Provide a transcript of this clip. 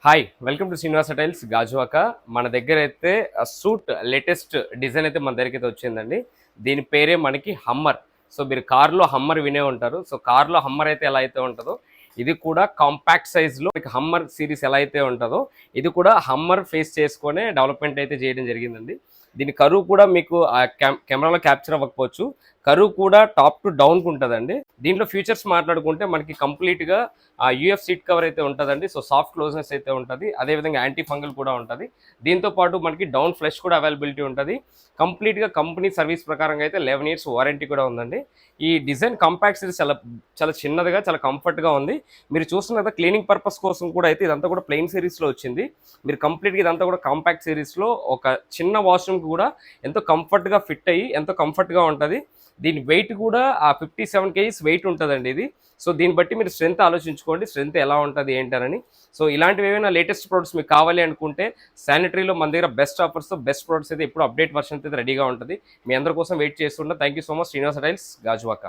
Hi welcome to Srinivasa tiles Gajuwaka. మన దగ్గర అయితే సూట్ లేటెస్ట్ డిజైన్ అయితే మన దగ్గరికి అయితే వచ్చిందండి. దీని పేరే మనకి హమ్మర్. సో మీరు కార్లో హమ్మర్ వినే ఉంటారు. సో కార్లో హమ్మర్ అయితే ఎలా అయితే ఉంటుందో ఇది కూడా కాంపాక్ట్ సైజ్లో హమ్మర్ సిరీస్ ఎలా అయితే ఉంటుందో ఇది కూడా హమ్మర్ ఫేస్ చేసుకునే డెవలప్మెంట్ అయితే చేయడం జరిగిందండి. దీని కరువు కూడా మీకు కెమెరాలో క్యాప్చర్ అవ్వకపోవచ్చు. కరువు కూడా టాప్ టు డౌన్కి ఉంటుందండి. దీంట్లో ఫీచర్స్ మాట్లాడుకుంటే మనకి కంప్లీట్గా యూఎఫ్ సీట్ కవర్ అయితే ఉంటుందండి. సో సాఫ్ట్ క్లోజ్నెస్ అయితే ఉంటుంది. అదేవిధంగా యాంటీ ఫంగల్ కూడా ఉంటుంది. దీంతో పాటు మనకి డౌన్ ఫ్లెష్ కూడా అవైలబిలిటీ ఉంటుంది. కంప్లీట్గా కంపెనీ సర్వీస్ ప్రకారంగా అయితే 11 years వారంటీ కూడా ఉందండి. ఈ డిజైన్ కాంపాక్ట్ సిరీస్ చాలా చాలా చిన్నదిగా చాలా కంఫర్ట్గా ఉంది. మీరు చూస్తున్న కదా క్లీనింగ్ పర్పస్ కోసం కూడా అయితే ఇదంతా కూడా ప్లెయిన్ సిరీస్లో వచ్చింది. మీరు కంప్లీట్గా ఇదంతా కూడా కాంపాక్ట్ సిరీస్లో ఒక చిన్న వాష్రూమ్కి కూడా ఎంతో కంఫర్ట్గా ఫిట్ అయ్యి ఎంతో కంఫర్ట్గా ఉంటుంది. దీని వెయిట్ కూడా 57 kgs వెయిట్ ఉంటుందండి ఇది. సో దీన్ని బట్టి మీరు స్ట్రెంత్ ఆలోచించుకోండి, స్ట్రెంత్ ఎలా ఉంటుంది ఏంటని. సో ఇలాంటివి ఏమైనా లేటెస్ట్ ప్రొడక్ట్స్ మీకు కావాలి అనుకుంటే శానిటరీలో మన దగ్గర బెస్ట్ ఆఫర్స్తో బెస్ట్ ప్రొడక్ట్స్ అయితే ఇప్పుడు అప్డేట్ వర్షన్ అయితే రెడీగా ఉంటుంది. మీ అందరి కోసం వెయిట్ చేస్తుంటా. Thank you so much. Srinivasa tiles Gajuwaka.